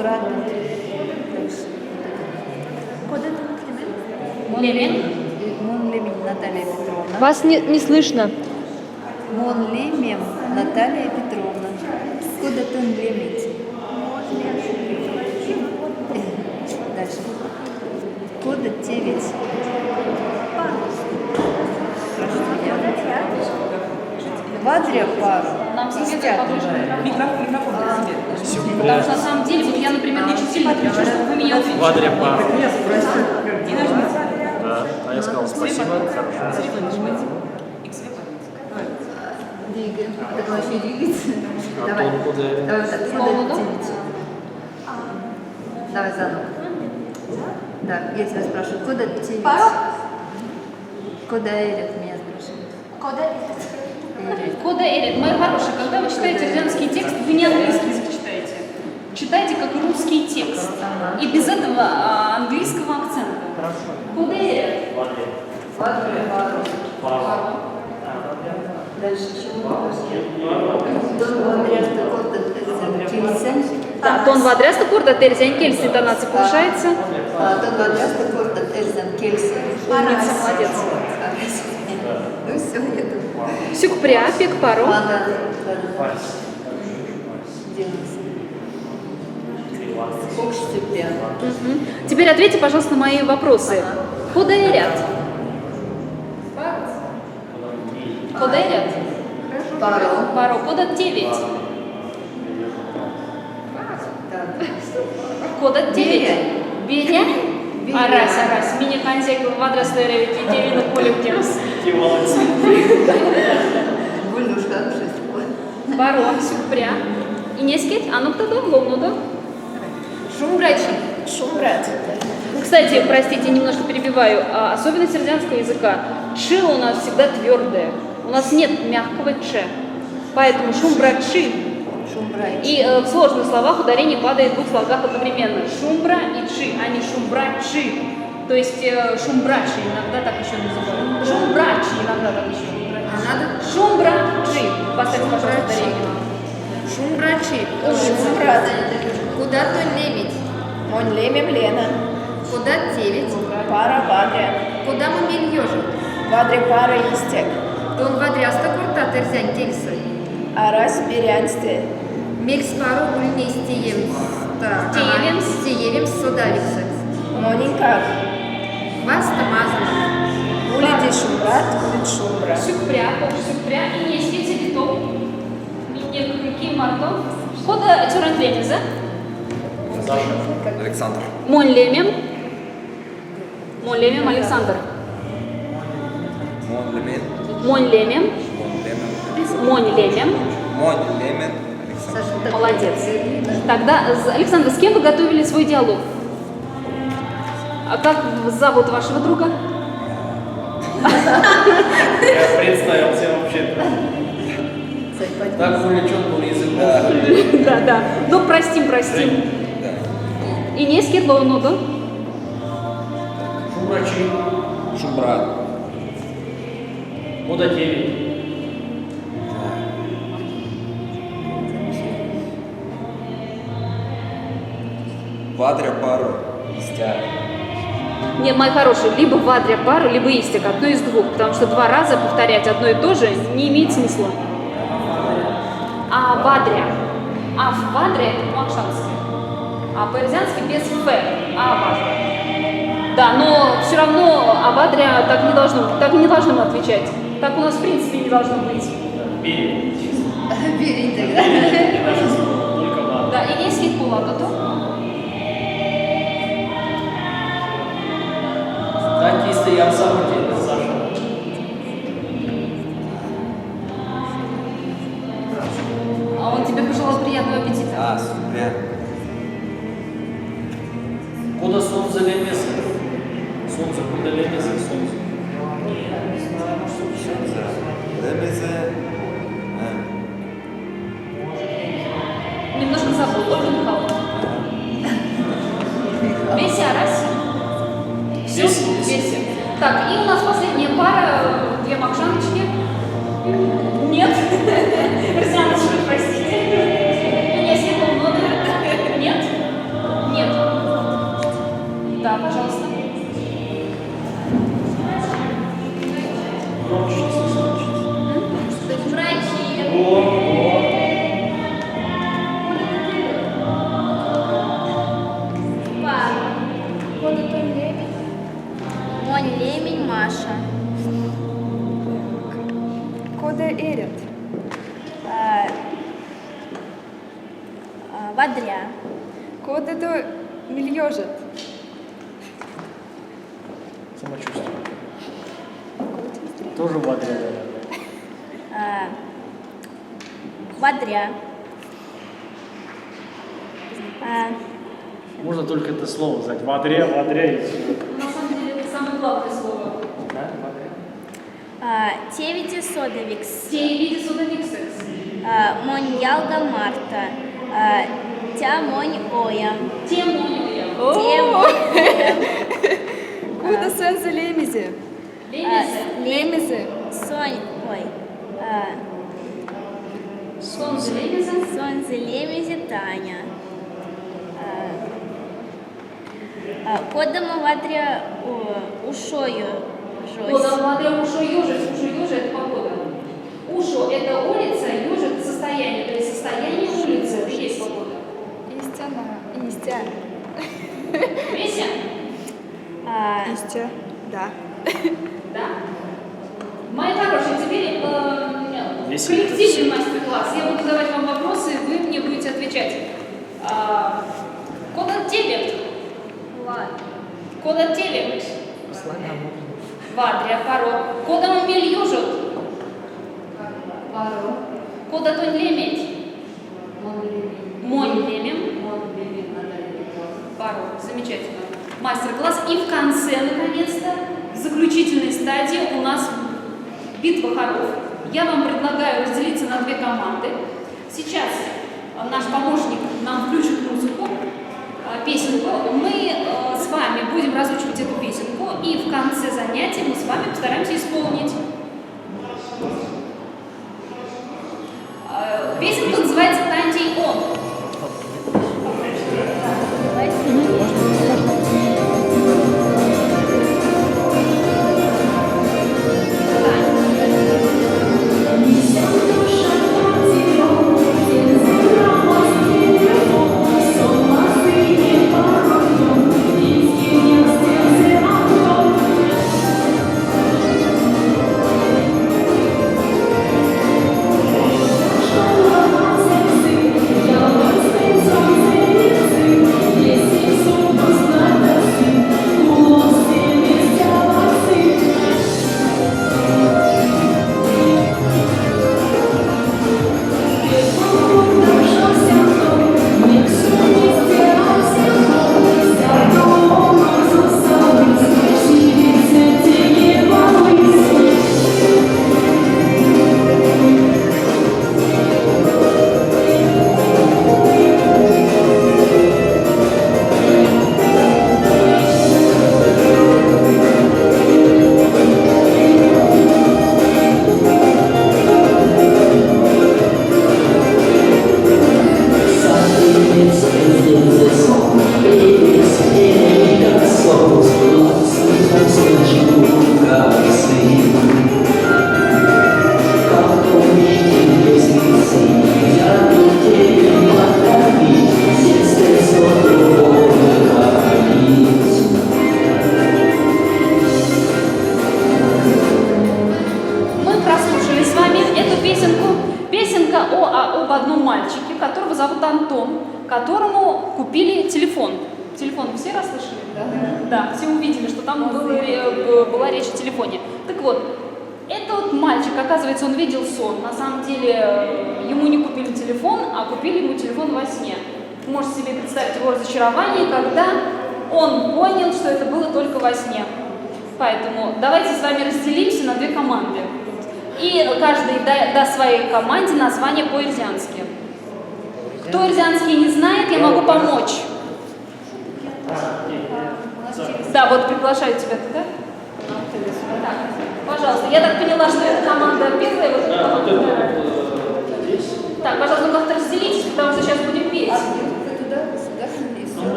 брат. Лемин. Мон Лемин Наталья Петровна. Вас не слышно. Мон Лемин Наталья Петровна. Куда ты лемить? Дальше. Кода 9. Вадря пару. Нам советуют поближе к микрофону. Потому что на самом деле, вот я, например, не очень сильно кричу, чтобы вы меня увидели. Вадря пару. И нажмите. Да. А я сказал спасибо. Хорошо. Двигаем. Так он еще двигается. Давай. Антон Кудрявин. Давай вот так. Снова, да? Давай заново. Да, я тебя спрашиваю. Куда 9? Куда Эрик меня спрашивает? Кода Эрик, мои хорошие, когда вы читаете рязанский текст, вы не английский язык читаете. Читайте как русский текст. И без этого английского акцента. Кода Эрик. Вадря пару. Дальше еще. Дон Вадряшта Корда Кельсен. Да, тон водряста корда терзянь кельс, интонация повышается. Дон Вадряшта Корда Терзен Кельсен. Умница, молодец. Ну все, я думаю. Сюкпря, пек пару. Да. Окшцепля. Теперь ответьте, пожалуйста, на мои вопросы. Кода Эрят. Кода Эрят. Пару. Пару. Кода 9. Кода 9. Беря. Арась. Мини конзек водряста ревити девина коллективс. Бульнушка обшесть. Пару. Сюкпря. И нескет. А ну кто ловну, да? Шумбрат. Кстати, простите, немножко перебиваю. Особенность сердянского языка. Ш у нас всегда твердое. У нас нет мягкого ч. Поэтому шумбрачи. И в сложных словах ударение падает в двух слогах одновременно. Шумбра и чи, а не шумбрачи. То есть шумбрачи иногда так еще называют. Шумбрачи иногда так еще называют. Шумбрачи. Поставьте, пожалуйста, ударение. Шумбрачи. Шумбрат. Куда то лемить? Он лемем Лена. Куда 9? Пара вадря. Куда мы мельёжим? Вадря пара истек. Дон Вадряста Корда Терзянь Кельсен. Арас берянсте. Мельс пару ульнистием. Стиевим содавиксекс. Монинка. Вас тамазано. Улиди шумбрат, улит шумбра. Сюкпря и нескет седитов. Какие мартов? Кода тюрендлемеза. Александр. Монлемем Александр. Монлемин. Монлемем. Монлемин. Саша, Молодец. Тогда, Александр, с кем вы готовили свой диалог? А как зовут вашего друга? Я представился вообще-то. Так увлечен был языком. Да. Ну, простим. И не скитлону, да? Шумбрачи. Шумбрат. Кода 9. Вадря пару. Истяк. Нет, мои хорошие, либо вадря пару, либо истик, одно из двух, потому что 2 раза повторять одно и то же не имеет смысла. А вадря. А в вадря это по-макшански. А по-ирзянски без ф. А вадря. Да, но все равно авадря так не должны мы отвечать. Так у нас в принципе не должно быть. Бери. Бери тогда. И даже только ладно. Да, и не скидку Так, если я в самом деле, Саша. А он тебе пожелал приятного аппетита. Супер. Кода солнце лемеса. Солнце, куда лемеса, солнце. Лемезе. Немножко забыл. Ольга Михайловна. Веся, раз. Все? Веся. Так, и у нас последняя пара, 2 макшаночки. Нет. Рзяночки, простите. И не светлого номера. Нет. Вадря. Куда это мильёжит? Самочувствие. Тоже вадря. Вадря. Можно только это слово взять. Вадря и все. На самом деле это самое главное слово. Да, вадря. Тевити Содовикс. Те судовиксекс. Моньялга Марта. Тя Монь Оя. Темонюя. Куда сенза лемизи? Лемизи. Сонь. Ой. Солнце лемеза. Сонзе Лемези Таня. Кодама Вадря Ушою. Куда вадря ушо южец. Ушо южа это погода. Ушо это улица, юж это состояние. То есть состояние улицы это и есть погода. Истя. Веся? Истя. Да. Да. Мои хорошие, теперь Весело. коллективный мастер-класс. Я буду задавать вам вопросы, вы мне будете отвечать. Куда тебе? Куда тебе? Вадря, паро. Куда он мильюжут? Паро. Куда тон леметь? Монь лемем. Паро. Замечательно. Мастер-класс. И в конце, наконец-то, в заключительной стадии у нас битва хоров. Я вам предлагаю разделиться на две команды. Сейчас наш помощник нам включит музыку, песенку. Мы с вами будем разучивать эту песенку, и в конце занятия мы с вами постараемся исполнить. Песенка называется «Тантей он». об одном мальчике, которого зовут Антон, которому купили телефон. Телефон все расслышали? Да, все увидели, что там была речь о телефоне. Так вот, этот мальчик, оказывается, он видел сон. На самом деле, ему не купили телефон, а купили ему телефон во сне. Вы можете себе представить его разочарование, когда он понял, что это было только во сне. Поэтому давайте с вами разделимся на две команды. И каждый даст своей команде название по-ирзиански. Кто ирзианский не знает, я могу помочь. Да, вот приглашаю тебя туда. Так, пожалуйста. Я так поняла, что эта команда первая. Вот эта команда. Так, пожалуйста, ну как-то разделитесь, потому что сейчас будем петь.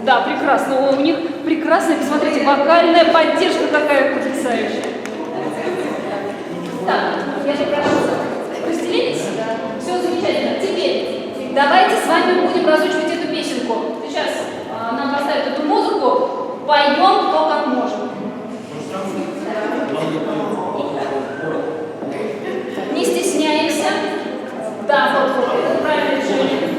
Да, прекрасно. У них прекрасная, посмотрите, вокальная поддержка какая потрясающая. Так, я же прошу, разделились? Все замечательно. Теперь давайте с вами будем разучивать эту песенку. Сейчас нам поставят эту музыку, поем кто как может. Не стесняемся. Да, вот, это правильное решение.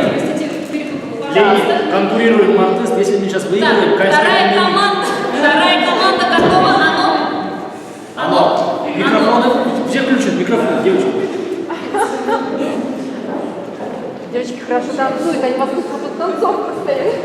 Простите, перепутала. Пожалуйста. Ленин конкурирует мартыст, если мы сейчас выиграем, Так, вторая команда готова. Оно. Микрофоны. Все включат микрофон, девочки. Девочки хорошо танцуют, они вас тут танцовку стоят.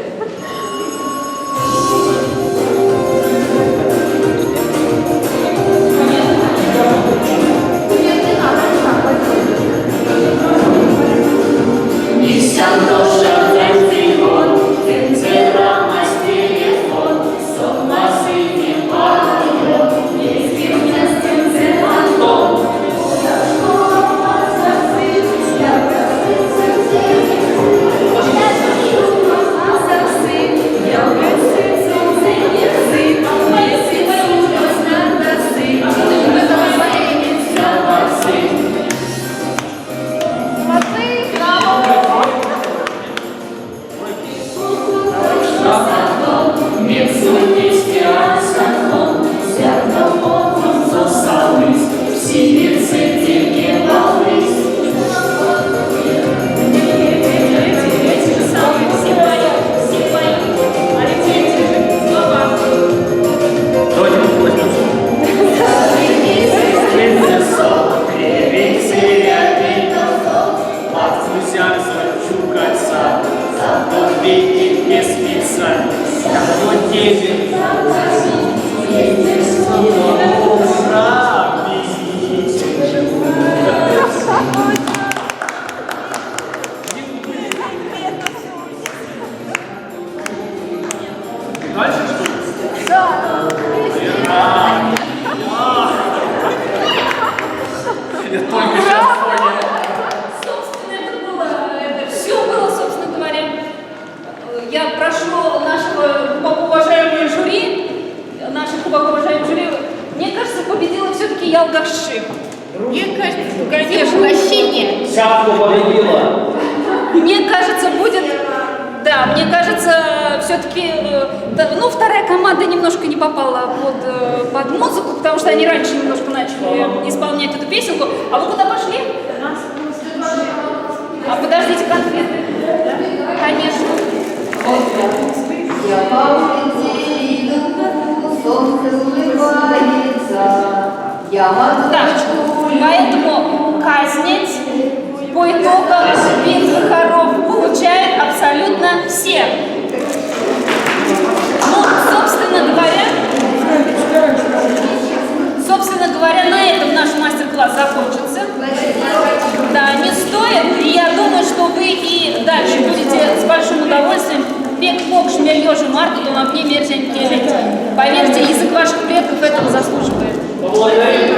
Дальше что ли? Я только сейчас понял. Собственно, это все было, собственно говоря. Я прошу нашего глубоко уважаемого жюри, мне кажется, победила все-таки Ялгаши. Мне кажется, конечно, вообще нет. Шапку победила. Мне кажется, будет... Да, мне кажется, все-таки... Ну, вторая команда немножко не попала под музыку, потому что они раньше немножко начали исполнять эту песенку. А вы куда пошли? А подождите, конфеты. Конечно. Я по улице иду, солнце улыбается. Я Так, поэтому казнить по итогам битвы хоров получают абсолютно все. Ну, собственно говоря, на этом наш мастер-класс закончится. Да, не стоит. И я думаю, что вы и дальше будете с большим удовольствием петь пок шмельёжи марку, то на мне мерзень келить. Поверьте, язык ваших предков этого заслуживает. Поблагодарим.